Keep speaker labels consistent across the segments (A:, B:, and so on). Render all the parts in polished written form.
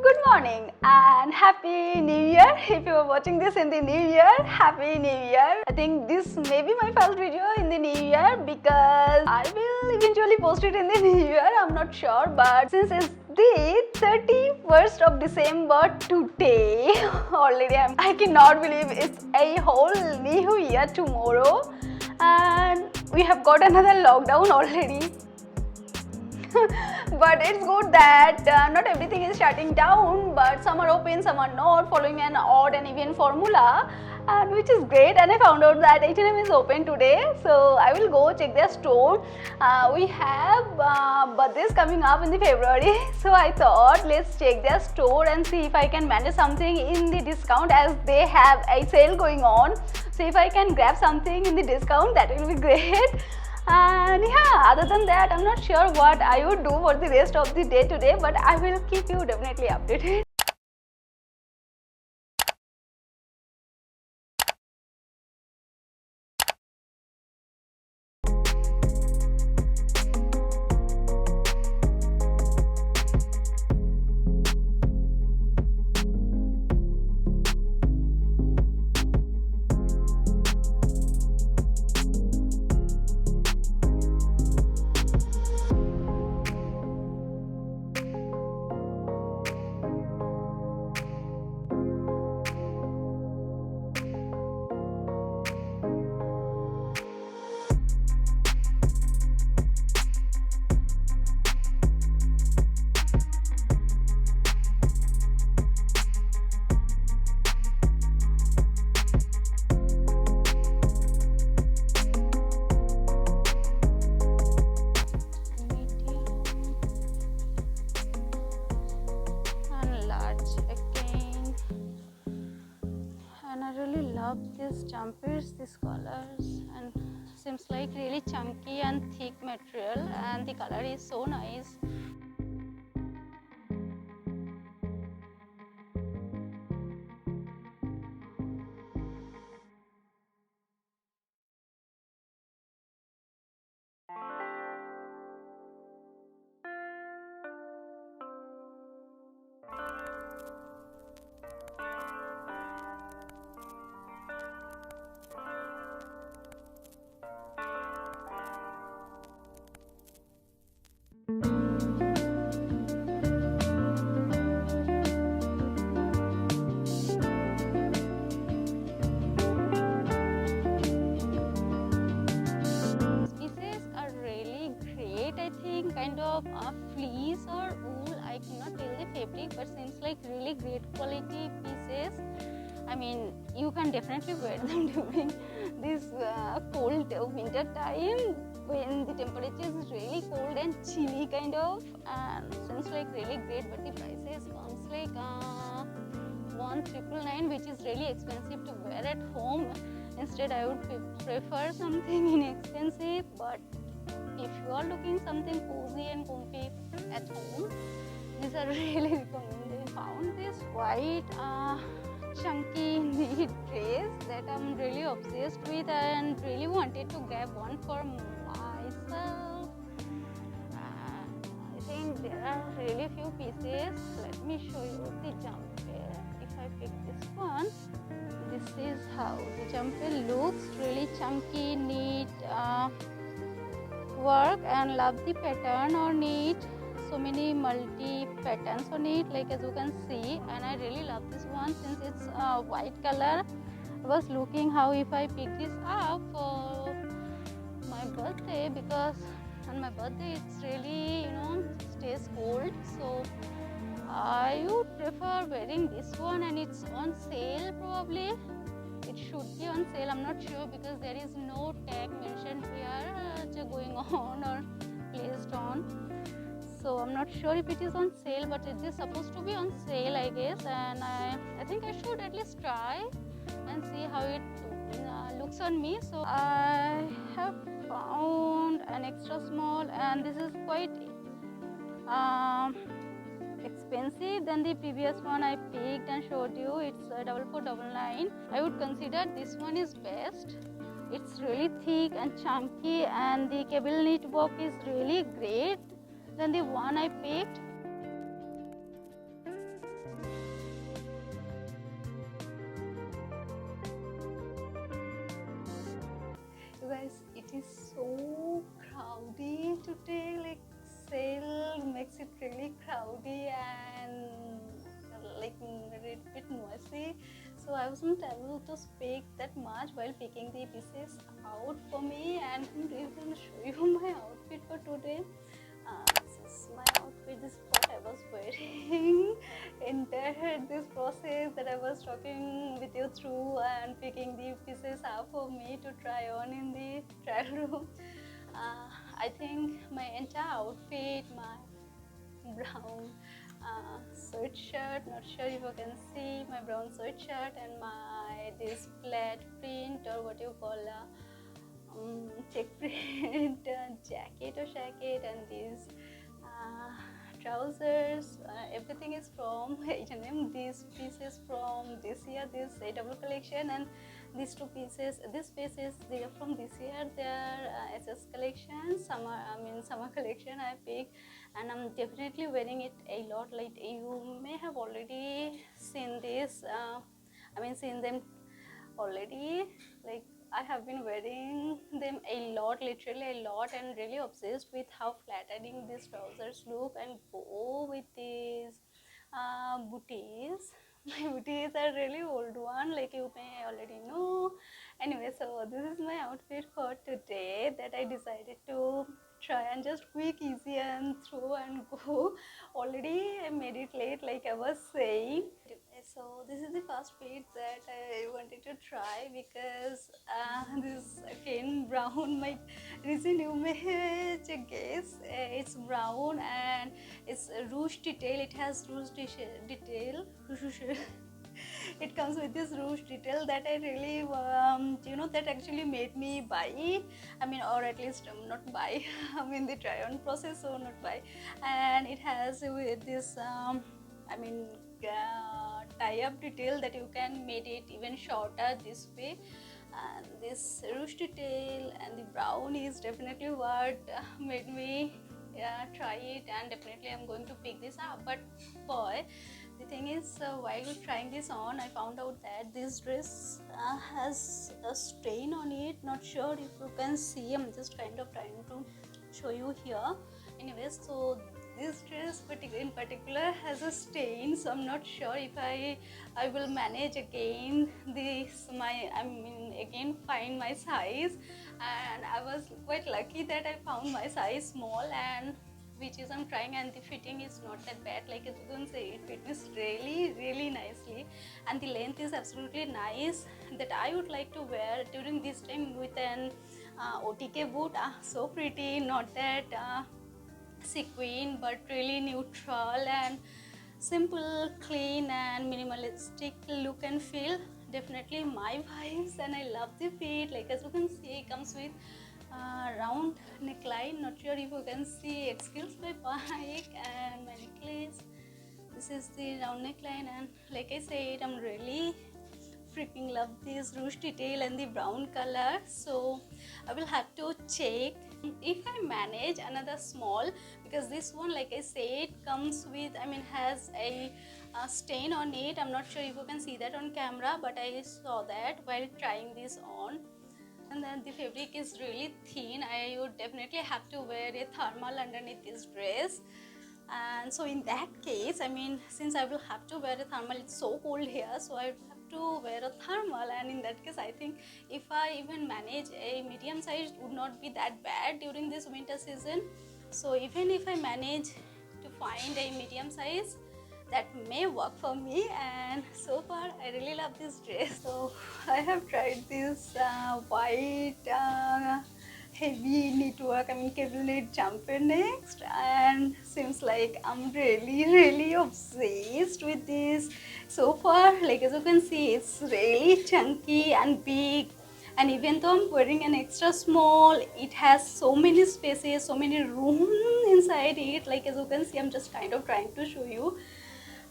A: Good morning and Happy New Year. If you are watching this in the New Year, Happy New Year. I think this may be my first video in the New Year because I will eventually post it in the New Year. I'm not sure, but since it's the 31st of December today, already I cannot believe it's a whole new year tomorrow and we have got another lockdown already. But it's good that not everything is shutting down, but some are open, some are not, following an odd and even formula, and which is great. And I found out that H&M is open today, so I will go check their store. We have birthdays coming up in the February, so I thought let's check their store and see if I can manage something in the discount, as they have a sale going on. So if I can grab something in the discount, that will be great. And yeah, other than that, I'm not sure what I would do for the rest of the day today, but I will keep you definitely updated. Love these jumpers, these colors, and seems like really chunky and thick material, and the color is so nice. Kind of fleece or wool, I cannot tell the fabric, but seems like really great quality pieces. I mean, you can definitely wear them during this cold winter time when the temperature is really cold and chilly kind of, and seems like really great. But the prices comes like 1,999, which is really expensive to wear at home. Instead, I would prefer something inexpensive, but if you are looking something cozy and comfy at home, these are really recommended. I found this white chunky knit dress that I'm really obsessed with and really wanted to grab one for myself. I think there are really few pieces. Let me show you the jumper. If I pick this one, this is how the jumper looks. Really chunky, neat work, and love the pattern on it. So many multi patterns on it, like as you can see, and I really love this one since it's white color. I was looking how if I pick this up for my birthday, because on my birthday it's really stays cold, so I would prefer wearing this one, and it's on sale probably. It should be on sale, I'm not sure, because there is no tag mentioned here going on or placed on. So I'm not sure if it is on sale, but it is supposed to be on sale, I guess, and I think I should at least try and see how it looks on me. So I have found an extra small, and this is quite expensive than the previous one I picked and showed you. It's 4499. I would consider this one is best. It's really thick and chunky, and the cable knit work is really great than the one I picked. It's so crowdy today, like sale makes it really crowdy and like a little bit noisy, so I wasn't able to speak that much while picking the pieces out for me, and I'm even show you my outfit for today. This is my outfit, this is what I was wearing entire this process that I was talking with you through and picking the pieces up for me to try on in the trial room. I think my entire outfit, my brown sweatshirt, not sure if you can see my brown sweatshirt, and my this plaid print or what you call check print jacket, and these trousers, everything is from H&M. These pieces from this year, this AW collection, and these two pieces, this pieces, they are from this year. They are SS collection, summer collection I picked, and I'm definitely wearing it a lot. Like you may have already seen this, seen them already. Like I have been wearing them a lot, literally a lot, and really obsessed with how flattering these trousers look and go with these booties. My booties are really old one, like you may already know. Anyway, so this is my outfit for today that I decided to try and just quick, easy and throw and go. Already I made it late, like I was saying. So this is the first fit that I wanted to try, because this again brown, my reason you may guess, it's brown and it's ruched detail. It has ruched detail. It comes with this ruched detail that I really that actually made me buy it. Or at least not buy. The try on process, so not buy. And it has with this tie-up detail that you can make it even shorter this way, and this ruched detail and the brown is definitely what made me try it, and definitely I'm going to pick this up. But boy, the thing is, while trying this on, I found out that this dress has a stain on it. Not sure if you can see, I'm just kind of trying to show you here. Anyways, so this dress in particular has a stain, so I'm not sure if I will manage again again find my size. And I was quite lucky that I found my size small, and which is I'm trying, and the fitting is not that bad. Like as you can say, it fits really nicely, and the length is absolutely nice, that I would like to wear during this time with an OTK boot. So pretty, not that sequin, but really neutral and simple, clean and minimalistic look and feel. Definitely my vibes, and I love the fit. Like as you can see, it comes with round neckline. Not sure if you can see, excuse my bike and my necklace. This is the round neckline, and like I said, I'm really freaking love this ruched detail and the brown color. So I will have to check if I manage another small, because this one, like I said, comes with has a stain on it. I'm not sure if you can see that on camera, but I saw that while trying this on. And then the fabric is really thin. I would definitely have to wear a thermal underneath this dress. And so in that case, since I will have to wear a thermal, it's so cold here, so I have to wear a thermal. And in that case, I think if I even manage a medium size, it would not be that bad during this winter season. So even if I manage to find a medium size, that may work for me. And so far I really love this dress. So I have tried this white heavy knitwork, cable knit jumper next, and seems like I'm really obsessed with this so far. Like as you can see, it's really chunky and big, and even though I'm wearing an extra small, it has so many spaces, so many room inside it. Like as you can see, I'm just kind of trying to show you.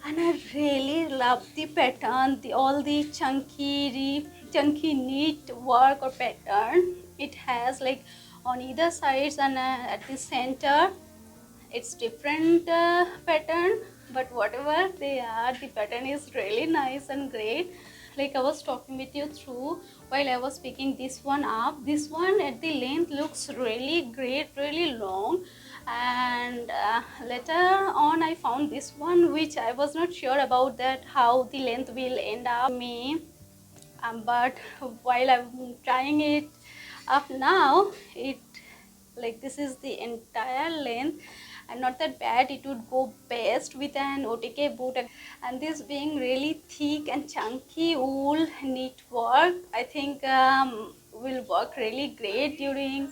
A: And I really love the pattern, all the chunky knit work or pattern it has, like on either sides and at the center. It's different pattern, but whatever they are, the pattern is really nice and great. like I was talking with you through while I was picking this one up. This one at the length looks really great, really long, and later on I found this one which I was not sure about that how the length will end up me, but while I'm trying it up now, it like this is the entire length and not that bad. It would go best with an OTK boot, and this being really thick and chunky wool knit work, I think will work really great during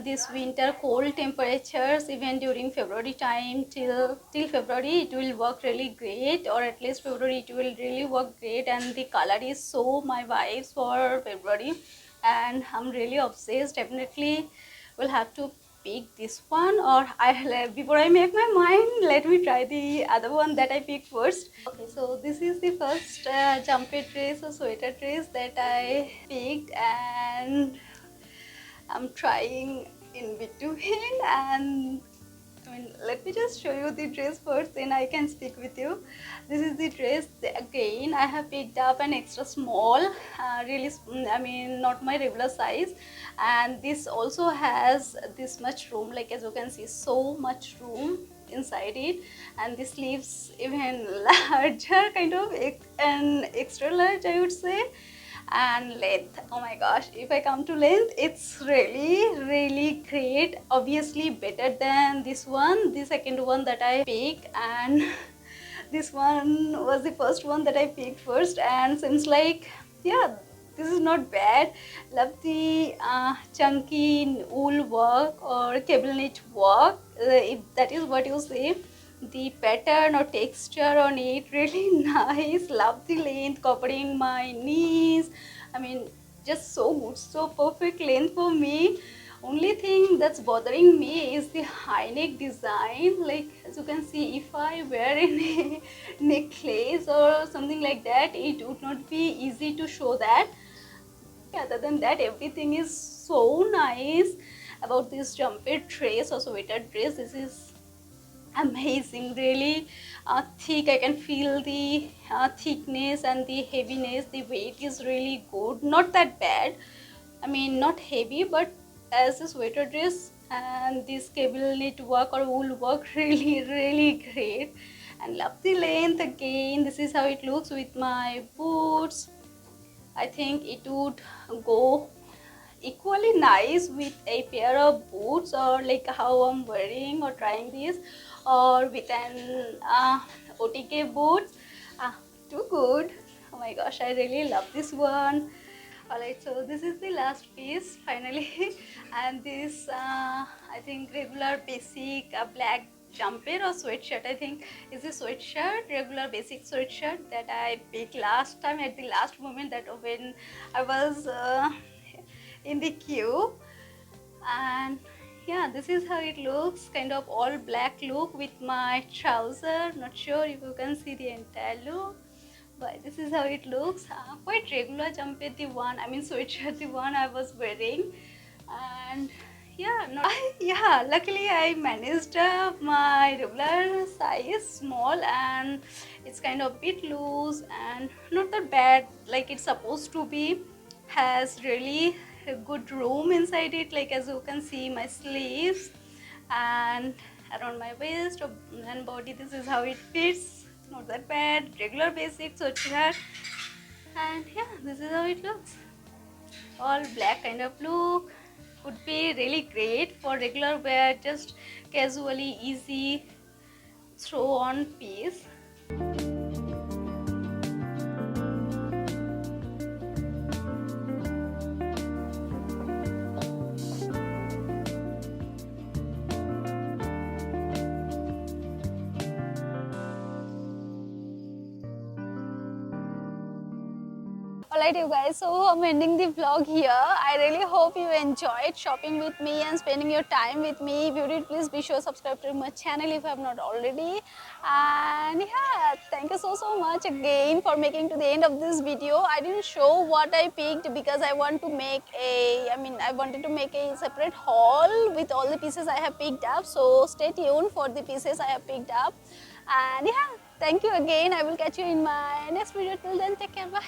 A: this winter cold temperatures. Even during February time till February it will work really great, or at least February it will really work great, and the color is so my vibes for February, and I'm really obsessed. Definitely will have to pick this one, or before I make my mind, let me try the other one that I picked first. Okay, so this is the first jumper dress or sweater dress that I picked, and I'm trying in between, and let me just show you the dress first, then I can speak with you. This is the dress. Again, I have picked up an extra small, really, not my regular size, and this also has this much room, like as you can see, so much room inside it, and the sleeves even larger, kind of an extra large, I would say. And length, oh my gosh, if I come to length, it's really great, obviously better than this one, the second one that I picked, and this one was the first one that I picked first, and seems like, yeah, this is not bad. Love the chunky wool work or cable knit work, if that is what you say. The pattern or texture on it really nice. Love the length covering my knees. I mean, just so good, so perfect length for me. Only thing that's bothering me is the high neck design. Like as you can see, if I wear any necklace or something like that, it would not be easy to show that. Other than that, everything is so nice about this jumper dress or sweater dress. This is amazing, really thick. I can feel the thickness and the heaviness. The weight is really good, not that bad. I mean, not heavy, but as a sweater dress, and this cable knit work or wool work really great. And love the length. Again, this is how it looks with my boots. I think it would go equally nice with a pair of boots, or like how I'm wearing or trying this, or with an OTK boots. Too good. Oh my gosh, I really love this one. Alright, so this is the last piece finally and this I think regular basic black jumper or sweatshirt, I think is a sweatshirt, regular basic sweatshirt that I picked last time at the last moment, that when I was in the queue. And yeah, this is how it looks, kind of all black look with my trouser. Not sure if you can see the entire look, but this is how it looks. Quite regular jumper, the one, I mean sweatshirt, the one I was wearing. And yeah, yeah, luckily I managed my regular size small, and it's kind of bit loose and not that bad like it's supposed to be. Has really a good room inside it, like as you can see my sleeves and around my waist and body. This is how it fits, not that bad, regular basic sweatshirt. And yeah, this is how it looks, all black kind of look. Would be really great for regular wear, just casually easy throw on piece. Alright you guys, so I'm ending the vlog here. I really hope you enjoyed shopping with me and spending your time with me. If you did, please be sure to subscribe to my channel if you have not already. And yeah, thank you so much again for making to the end of this video. I didn't show what I picked because I want to make I wanted to make a separate haul with all the pieces I have picked up. So stay tuned for the pieces I have picked up. And yeah, thank you again. I will catch you in my next video. Till then, take care. Bye.